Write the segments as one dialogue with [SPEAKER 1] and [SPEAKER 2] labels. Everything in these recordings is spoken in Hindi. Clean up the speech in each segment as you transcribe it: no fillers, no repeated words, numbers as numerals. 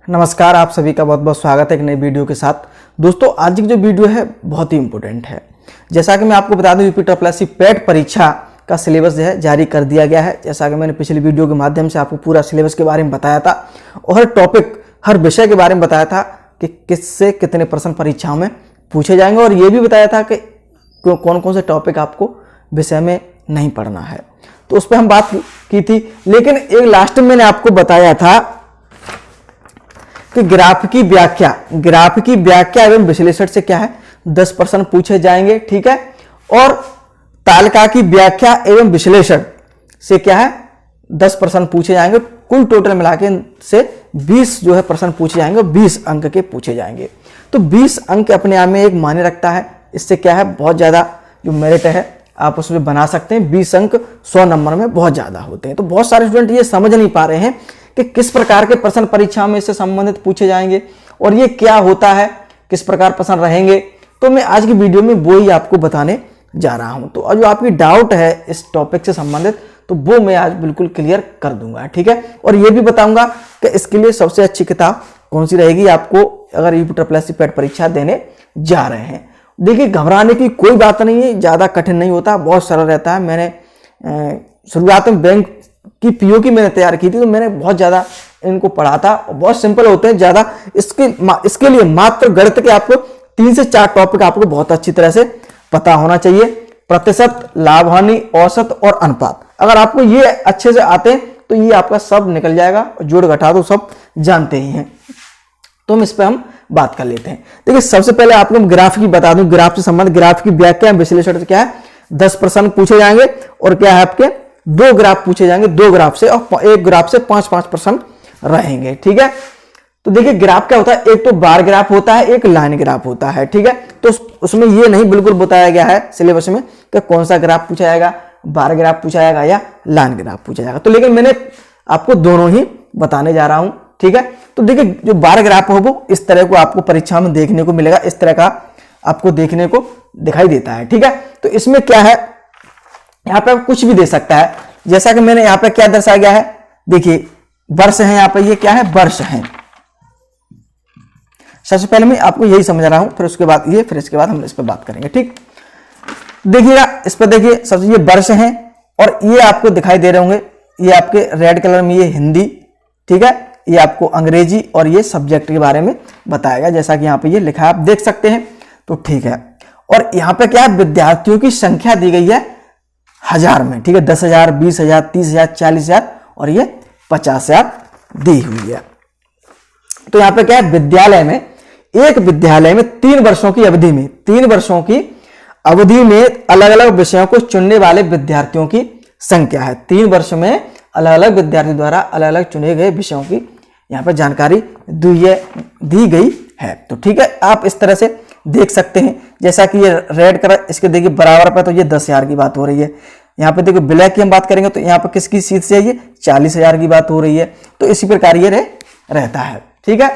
[SPEAKER 1] नमस्कार, आप सभी का बहुत बहुत स्वागत है एक नई वीडियो के साथ। दोस्तों, आज की जो वीडियो है बहुत ही इंपॉर्टेंट है। जैसा कि मैं आपको बता दूं, यूपी ट्रिपल पेट परीक्षा का सिलेबस जो है जारी कर दिया गया है। जैसा कि मैंने पिछली वीडियो के माध्यम से आपको पूरा सिलेबस के बारे में बताया था और हर टॉपिक, हर विषय के बारे में बताया था कि किससे कितने प्रश्न परीक्षाओं में पूछे जाएंगे, और ये भी बताया था कि कौन कौन से टॉपिक आपको विषय में नहीं पढ़ना है। तो उस पर हम बात की थी, लेकिन एक लास्ट में मैंने आपको बताया था कि ग्राफ की व्याख्या एवं विश्लेषण से क्या है 10 प्रश्न पूछे जाएंगे, ठीक है। और तालिका की व्याख्या एवं विश्लेषण से क्या है 10 प्रश्न पूछे जाएंगे। कुल टोटल मिलाके से 20 जो है प्रश्न पूछे जाएंगे, 20 अंक के पूछे जाएंगे। तो 20 अंक अपने आप में एक मायने रखता है। इससे क्या है, बहुत ज्यादा जो मेरिट है आप उसमें बना सकते हैं। 20 अंक 100 नंबर में बहुत ज्यादा होते हैं। तो बहुत सारे स्टूडेंट ये समझ नहीं पा रहे हैं कि किस प्रकार के प्रश्न परीक्षा में इससे संबंधित पूछे जाएंगे और ये क्या होता है, किस प्रकार प्रश्न रहेंगे। तो मैं आज की वीडियो में वो ही आपको बताने जा रहा हूं। तो जो आपकी डाउट है इस टॉपिक से संबंधित, तो वो मैं आज बिल्कुल क्लियर कर दूंगा, ठीक है। और ये भी बताऊंगा कि इसके लिए सबसे अच्छी किताब कौन सी रहेगी आपको अगर यूपी ट्रिपल पेट परीक्षा देने जा रहे हैं। देखिए, घबराने की कोई बात नहीं है, ज्यादा कठिन नहीं होता, बहुत सरल रहता है। मैंने शुरुआत में बैंक की पीओ की मैंने तैयार की थी, तो मैंने बहुत ज्यादा इनको पढ़ा था। बहुत सिंपल होते हैं ज्यादा। इसके लिए मात्र गणित के आपको 3 से 4 टॉपिक आपको बहुत अच्छी तरह से पता होना चाहिए। प्रतिशत, लाभ हानि, औसत और अनुपात। अगर आपको ये अच्छे से आते हैं तो ये आपका सब निकल जाएगा। जोड़ घटा तो सब जानते ही हैं। तो हम इस पर हम बात कर लेते हैं। देखिए, सबसे पहले आपको ग्राफ की बता दूं। ग्राफ से संबंधित ग्राफ की व्याख्या विश्लेषण से क्या है 10 प्रश्न पूछे जाएंगे और क्या है आपके 2 ग्राफ पूछे जाएंगे, 2 ग्राफ से, और एक ग्राफ से 5-5 प्रश्न रहेंगे, ठीक है। तो देखिए, ग्राफ क्या होता है, एक तो बार ग्राफ होता है, एक लाइन ग्राफ होता है, ठीक है। तो उसमें ये नहीं बिल्कुल बताया गया है सिलेबस में कि कौन सा ग्राफ पूछा जाएगा, बार ग्राफ पूछा जाएगा या लाइन ग्राफ पूछा जाएगा। तो लेकिन मैंने आपको दोनों ही बताने जा रहा हूं, ठीक है। तो देखिए, जो बार ग्राफ हो वो इस तरह को आपको परीक्षा में देखने को मिलेगा, इस तरह का आपको देखने को दिखाई देता है, ठीक है। तो इसमें क्या है, यहां पे कुछ भी दे सकता है। जैसा कि मैंने यहां पे क्या दर्शाया गया है, देखिए वर्ष है, यहां पे ये क्या है, वर्ष है। सबसे पहले मैं आपको यही समझा रहा हूं, फिर उसके बाद ये, फिर इसके बाद हम इस पे बात करेंगे, ठीक। देखिएगा इस पे, देखिए सबसे ये वर्ष है और ये आपको दिखाई दे रहे होंगे, ये आपके रेड कलर में ये हिंदी, ठीक है। ये आपको अंग्रेजी और ये सब्जेक्ट के बारे में बताएगा, जैसा कि यहाँ पे ये लिखा है, आप देख सकते हैं। तो ठीक है। और यहाँ पे क्या है, विद्यार्थियों की संख्या दी गई है 1000 में, ठीक है। 10,000, 20,000, 30,000, 40,000 और ये 50,000 दी हुई है। तो यहाँ पे क्या है, विद्यालय में, एक विद्यालय में 3 वर्षों की अवधि में, 3 वर्षों की अवधि में अलग अलग विषयों को चुनने वाले विद्यार्थियों की संख्या है। 3 वर्ष में अलग अलग विद्यार्थी द्वारा अलग अलग चुने गए विषयों की यहाँ पे जानकारी दी गई है। तो ठीक है, आप इस तरह से देख सकते हैं। जैसा कि ये रेड कलर, इसके देखिए बराबर पे, तो ये 10,000 की बात हो रही है। यहाँ पे देखो ब्लैक की हम बात करेंगे तो यहाँ पे किसकी सीट से है, ये 40,000 की बात हो रही है। तो इसी प्रकार ये रहता है, ठीक है।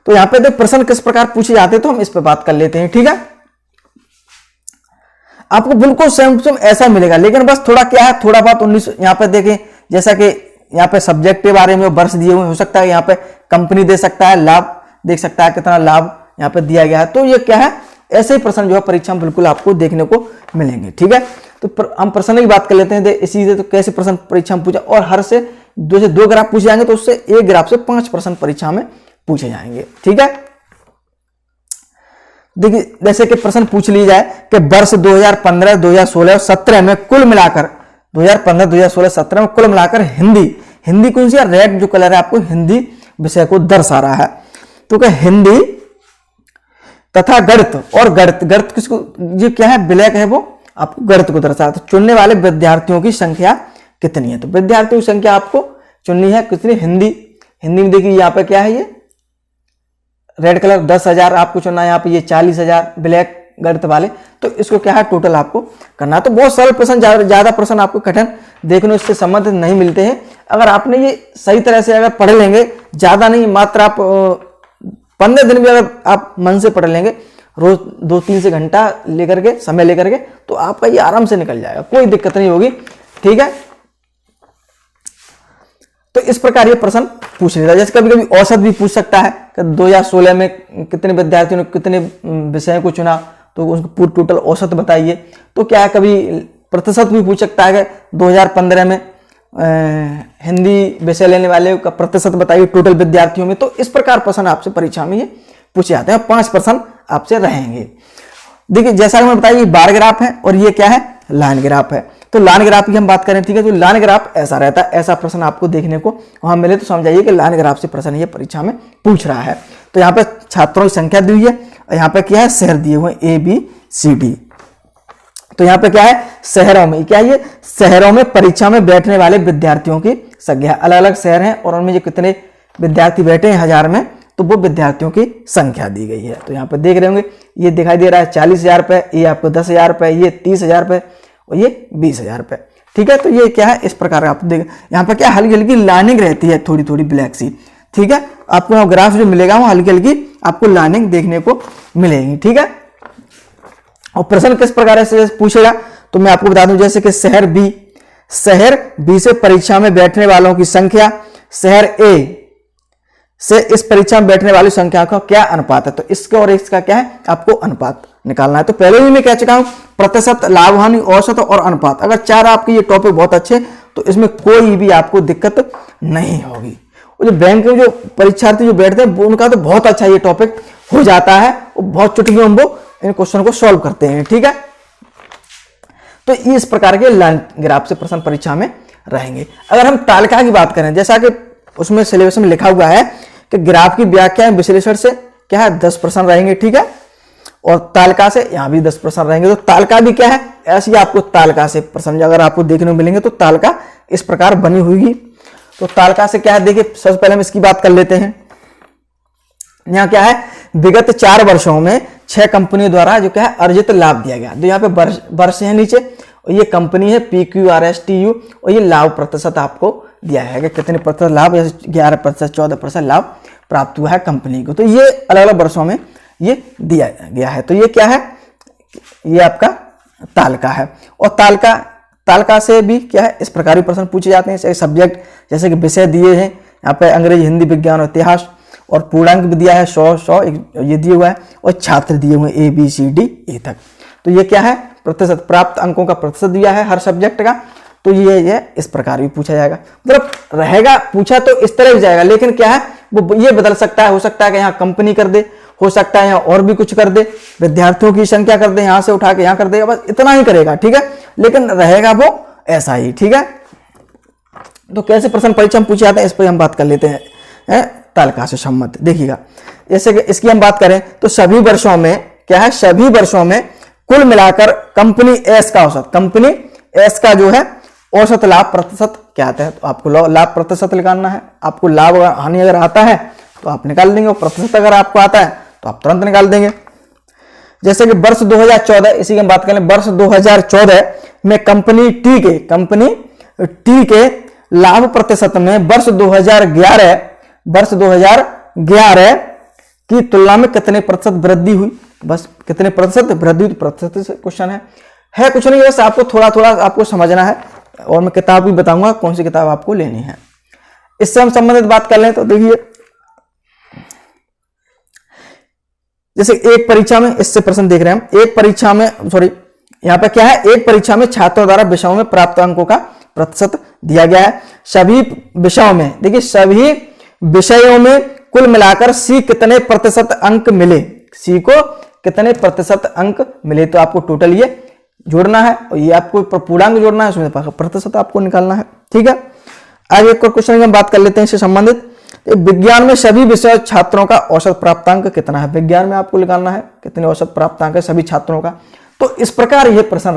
[SPEAKER 1] तो यहाँ पे देखो प्रश्न किस प्रकार पूछे जाते हैं, तो हम इस पर बात कर लेते हैं, ठीक है। आपको बिल्कुल सेम टू सेम ऐसा मिलेगा, लेकिन बस थोड़ा क्या है, थोड़ा बहुत 19 यहाँ पे देखें, जैसा कि यहाँ पे सब्जेक्ट के बारे में वर्ष दिए हुए, हो सकता है यहाँ पे कंपनी दे सकता है, लाभ देख सकता है, कितना लाभ यहाँ पे दिया गया है। तो ये क्या है, ऐसे ही प्रश्न जो है परीक्षा में बिल्कुल आपको देखने को मिलेंगे, ठीक है। तो हम प्रश्न की बात कर लेते हैं इसी से। तो कैसे प्रश्न परीक्षा में पूछा, और हर से 2 ग्राफ पूछे जाएंगे, तो उससे एक ग्राफ से 5 प्रश्न परीक्षा में पूछे जाएंगे, ठीक है। देखिए, जैसे कि प्रश्न पूछ लिया जाए कि वर्ष 2015, 2016 और 17 में कुल मिलाकर, 2015, 2016, 17 में कुल मिलाकर हिंदी कौन सी है, रेड जो कलर है आपको हिंदी विषय को दर्शा रहा है। तो क्या हिंदी तथा गणित, और गणित किसको, ये क्या है, ब्लैक है, वो आपको गणित को दर्शा। तो चुनने वाले विद्यार्थियों की संख्या कितनी है, तो विद्यार्थियों की संख्या आपको चुननी है कितनी, हिंदी में देखिए यहाँ पे क्या है, ये रेड कलर 10,000 आपको चुनना है, यहाँ पे ये 40,000 ब्लैक गणित वाले। तो इसको क्या है, टोटल आपको करना है। तो बहुत सरल प्रश्न, ज्यादा प्रश्न आपको कठिन देखने इससे संबंधित नहीं मिलते हैं। अगर आपने ये सही तरह से अगर पढ़ लेंगे, ज्यादा नहीं, मात्र आप 15 दिन में अगर आप मन से पढ़ लेंगे, रोज 2-3 से घंटा लेकर के, समय लेकर के, तो आपका ये आराम से निकल जाएगा, कोई दिक्कत नहीं होगी, ठीक है। तो इस प्रकार ये प्रश्न पूछ लेता है। जैसे कभी कभी औसत भी पूछ सकता है कि 2016 में कितने विद्यार्थियों ने कितने विषयों को चुना, तो उसको पूरी टोटल औसत बताइए। तो क्या है, कभी प्रतिशत भी पूछ सकता है कि 2015 में हिंदी विषय लेने वाले का प्रतिशत बताइए टोटल विद्यार्थियों में। तो इस प्रकार प्रश्न आपसे परीक्षा में ये पूछे जाते हैं। 5 प्रश्न आपसे रहेंगे। देखिए जैसा कि मैं बताया, ये बार ग्राफ है और ये क्या है, लाइन ग्राफ है। तो लाइन ग्राफ की हम बात करें, ठीक है, तो लाइन ग्राफ ऐसा रहता है। ऐसा प्रश्न आपको देखने को वहां मिले तो समझाइए कि लाइन ग्राफ से प्रश्न ये परीक्षा में पूछ रहा है। तो यहाँ पे छात्रों की संख्या दी हुई है और यहाँ पे क्या है, शहर दिए हुए ABCD। तो यहाँ पे क्या है, शहरों में, क्या है ये, शहरों में परीक्षा में बैठने वाले विद्यार्थियों की संख्या। अलग अलग शहर हैं और उनमें जो कितने विद्यार्थी बैठे हैं 1000 में, तो वो विद्यार्थियों की संख्या दी गई है। तो यहाँ पे देख रहे होंगे, ये दिखाई दे रहा है 40,000 रुपये, ये आपको 10,000 रुपये, ये 30,000 रुपये और ये 20,000 रुपये। ठीक है, तो ये क्या है, इस प्रकार आप देख, यहाँ पे क्या हल्की हल्की लाइनिंग रहती है, थोड़ी थोड़ी ब्लैक सी। ठीक है, आपको ग्राफ जो मिलेगा वो हल्की हल्की आपको लाइनिंग देखने को मिलेगी। ठीक है, और प्रश्न किस प्रकार से पूछेगा तो मैं आपको बता दूं, जैसे कि शहर बी से परीक्षा में बैठने वालों की संख्या शहर ए से इस परीक्षा में बैठने वाली संख्या का क्या अनुपात है। तो इसका और इसका क्या है, आपको अनुपात निकालना है। तो पहले भी मैं कह चुका हूं, प्रतिशत, लाभ हानि, औसत और अनुपात। अगर 4 आपके ये टॉपिक बहुत अच्छे, तो इसमें कोई भी आपको दिक्कत नहीं होगी। जो बैंक में जो परीक्षार्थी जो बैठते हैं उनका तो बहुत अच्छा ये टॉपिक हो जाता है, बहुत चुटकियों में वो इन क्वेश्चन को सॉल्व करते हैं। ठीक है, तो इस प्रकार के लाइन ग्राफ से प्रश्न परीक्षा में रहेंगे। अगर हम तालिका की बात करें, जैसा कि उसमें सिलेबस में लिखा हुआ है कि ग्राफ की व्याख्या विश्लेषण से क्या है 10 प्रश्न रहेंगे। ठीक है, और तालिका से यहां भी 10 प्रश्न रहेंगे। तो तालिका भी क्या है, ऐसी आपको तालिका से प्रश्न अगर आपको देखने को मिलेंगे तो तालिका इस प्रकार बनी हुई। तो तालिका से क्या है, देखिए सबसे पहले हम इसकी बात कर लेते हैं। यहाँ क्या है, विगत 4 वर्षों में 6 कंपनियों द्वारा जो क्या है अर्जित लाभ दिया गया। तो यहाँ पे वर्ष है नीचे, और ये कंपनी है PQRSTU, और ये लाभ प्रतिशत आपको दिया है कि कितने प्रतिशत लाभ, जैसे 11%, 14% लाभ प्राप्त हुआ है कंपनी को। तो ये अलग अलग वर्षों में ये दिया गया है। तो ये क्या है, ये आपका तालिका है। और तालिका से भी क्या है, इस प्रकार के प्रश्न पूछे जाते हैं। सब्जेक्ट जैसे कि विषय दिए हैं यहाँ पे अंग्रेजी, हिंदी, विज्ञान और इतिहास, और पूर्णांक भी दिया है 100 ये दिया हुआ है, और छात्र दिए हुए ABCD तक। तो ये क्या है, प्रतिशत, प्राप्त अंकों का प्रतिशत दिया है हर सब्जेक्ट का। तो ये इस प्रकार भी पूछा जाएगा, मतलब रहेगा पूछा तो इस तरह भी जाएगा, लेकिन क्या है वो ये बदल सकता है। हो सकता है कि यहाँ कंपनी कर दे, हो सकता है यहाँ और भी कुछ कर दे, विद्यार्थियों की संख्या कर दे, यहाँ से उठा के यहाँ कर देगा, बस इतना ही करेगा। ठीक है, लेकिन रहेगा वो ऐसा ही। ठीक है, तो कैसे प्रश्न परीक्षा में पूछे जाते हैं इस पर हम बात कर लेते हैं तालिका से संबंधित। देखिएगा, जैसे कि इसकी हम बात करें तो सभी वर्षों में क्या है, सभी वर्षों में कुल मिलाकर कंपनी एस का औसत, कंपनी एस का जो है औसत लाभ प्रतिशत क्या आता है। तो आपको लाभ प्रतिशत निकालना है। आपको लाभ हानि अगर आता है तो आप निकाल देंगे, और प्रतिशत अगर आपको आता है तो आप तुरंत निकाल देंगे। जैसे कि वर्ष 2014, इसी की हम बात करें, वर्ष 2014 में कंपनी टी के लाभ प्रतिशत में वर्ष 2011 की तुलना में कितने प्रतिशत वृद्धि हुई। बस कितने प्रतिशत वृद्धि हुई, प्रतिशत से क्वेश्चन है कुछ नहीं, बस आपको थोड़ा थोड़ा आपको समझना है। और मैं किताब भी बताऊंगा कौन सी किताब आपको लेनी है। इससे हम संबंधित बात कर लें तो देखिए, जैसे एक परीक्षा में, इससे प्रश्न देख रहे हैं हम, एक परीक्षा में, सॉरी यहाँ पे क्या है, एक परीक्षा में छात्रों द्वारा विषयों में प्राप्त अंकों का प्रतिशत दिया गया है। सभी विषयों में, देखिए सभी विषयों में कुल मिलाकर सी कितने प्रतिशत अंक मिले, सी को कितने प्रतिशत अंक मिले। तो आपको टोटल ये जोड़ना है, और ये आपको पूर्णांक जोड़ना है, उसमें प्रतिशत आपको निकालना है। ठीक है, आगे एक और क्वेश्चन की हम बात कर लेते हैं इससे संबंधित। विज्ञान में सभी विषय छात्रों का औसत प्राप्तांक कितना है। विज्ञान में आपको निकालना है कितने औसत प्राप्तांक है सभी छात्रों का। तो इस प्रकार ये प्रश्न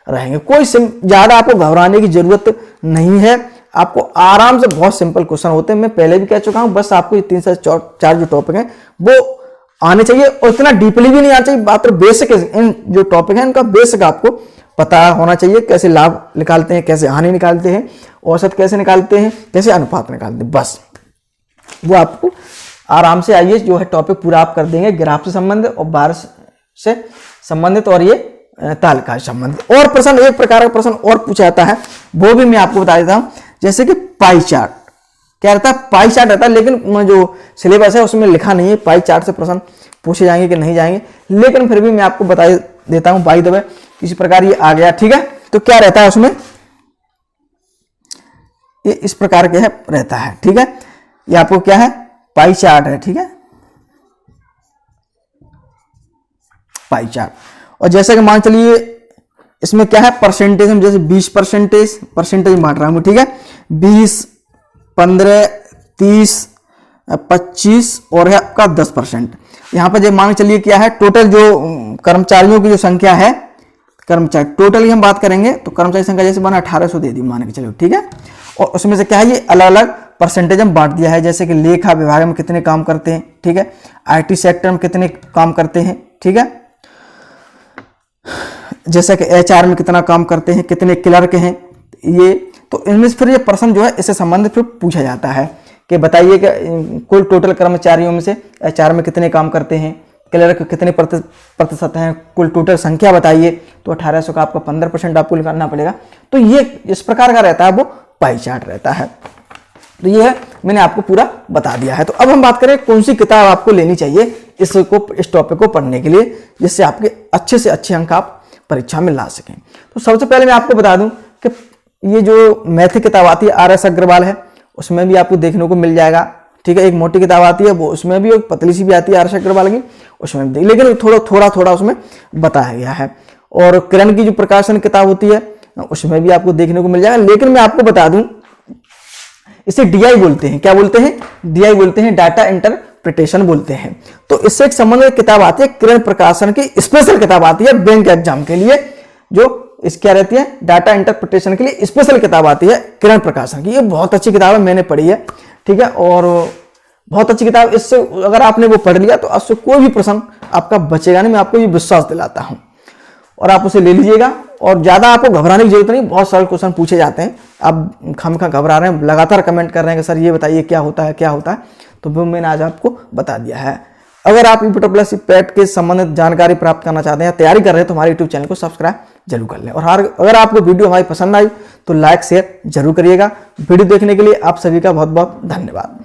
[SPEAKER 1] रहेंगे। कोई ज्यादा आपको घबराने की जरूरत नहीं है, आपको आराम से बहुत सिंपल क्वेश्चन होते हैं। मैं पहले भी कह चुका हूं, बस आपको ये 3 से 4 जो टॉपिक हैं वो आने चाहिए, और इतना डीपली भी नहीं आना चाहिए। मात्र बेसिक इन जो टॉपिक है इनका बेसिक आपको पता होना चाहिए, कैसे लाभ निकालते हैं, कैसे हानि निकालते हैं, औसत कैसे निकालते हैं, कैसे अनुपात निकालते हैं, बस वो आपको आराम से आइए जो है टॉपिक पूरा आप कर देंगे। ग्राफ से संबंधित और बारिश से संबंधित और ये तालिका से संबंधित। और प्रश्न, एक प्रकार का प्रश्न और पूछा जाता है, वो भी मैं आपको बता देता हूं, जैसे कि पाई चार्ट। क्या रहता है, पाई चार्ट रहता है, लेकिन जो सिलेबस है उसमें लिखा नहीं है पाई चार्ट से प्रश्न पूछे जाएंगे कि नहीं जाएंगे, लेकिन फिर भी मैं आपको बता देता हूं बाई द वे इस प्रकार ये आ गया। ठीक है, तो क्या रहता है उसमें, ये इस प्रकार के है रहता है। ठीक है, ये आपको क्या है, पाई चार्ट है। ठीक है, पाई चार्ट। और जैसे कि मान चलिए इसमें क्या है, परसेंटेज, हम जैसे 20% परसेंटेज बांट रहा हूं। ठीक है, 20, 15, 30, 25 और है आपका 10%। यहां पर जब मान चलिए क्या है, टोटल जो कर्मचारियों की जो संख्या है, कर्मचारी टोटल हम बात करेंगे तो कर्मचारी संख्या जैसे बना 1800 दे दी मान के चलो। ठीक है, और उसमें से क्या है, ये अलग अलग परसेंटेज हम बांट दिया है, जैसे कि लेखा विभाग में कितने काम करते हैं। ठीक है, IT सेक्टर में कितने काम करते हैं। ठीक है, जैसे कि HR में कितना काम करते हैं, कितने क्लर्क हैं, ये तो इनमें से फिर ये प्रश्न जो है इससे संबंधित फिर पूछा जाता है कि बताइए कि कुल टोटल कर्मचारियों में से HR में कितने काम करते हैं, क्लर्क कितने प्रतिशत हैं, कुल टोटल संख्या बताइए। तो 1800 का आपका 15% आपको निकालना पड़ेगा। तो ये इस प्रकार का रहता है, वो पाई चार्ट रहता है। तो ये है, मैंने आपको पूरा बता दिया है। तो अब हम बात करें कौन सी किताब आपको लेनी चाहिए इस टॉपिक को पढ़ने के लिए, जिससे आपके अच्छे से अच्छे अंक आप परीक्षा में ला सकें। तो सबसे पहले मैं आपको बता दूं कि ये जो मैथ किताब आती है RS अग्रवाल है, उसमें भी आपको देखने को मिल जाएगा। ठीक है, एक मोटी किताब आती है वो, उसमें भी एक पतली सी भी आती है RS अग्रवाल की, उसमें भी, लेकिन थोड़ा उसमें बताया गया है। और किरण की जो प्रकाशन किताब होती है उसमें भी आपको देखने को मिल जाएगा। लेकिन मैं आपको बता दूं इसे DI बोलते हैं। क्या बोलते हैं, DI बोलते हैं, डाटा इंटरप्रिटेशन बोलते हैं। तो इससे एक संबंधित किताब आती है, किरण प्रकाशन की स्पेशल किताब आती है बैंक एग्जाम के लिए, जो इस क्या रहती है, डाटा इंटरप्रिटेशन के लिए स्पेशल किताब आती है किरण प्रकाशन की। ये बहुत अच्छी किताब है, मैंने पढ़ी है। ठीक है, और बहुत अच्छी किताब, इससे अगर आपने वो पढ़ लिया तो उससे कोई भी प्रश्न आपका बचेगा नहीं, मैं आपको ये विश्वास दिलाता हूं। और आप उसे ले लीजिएगा, और ज्यादा आपको घबराने की जरूरत नहीं, बहुत सारे क्वेश्चन पूछे जाते हैं। आप खामखा घबरा रहे हैं, लगातार कमेंट कर रहे हैं कि सर ये बताइए क्या होता है क्या होता है, तो वो मैंने आज आपको बता दिया है। अगर आप UP PET के संबंधित जानकारी प्राप्त करना चाहते हैं या तैयारी कर रहे हैं तो हमारे YouTube चैनल को सब्सक्राइब जरूर कर लें। और अगर आपको वीडियो हमारी पसंद आई तो लाइक शेयर जरूर करिएगा। वीडियो देखने के लिए आप सभी का बहुत बहुत धन्यवाद।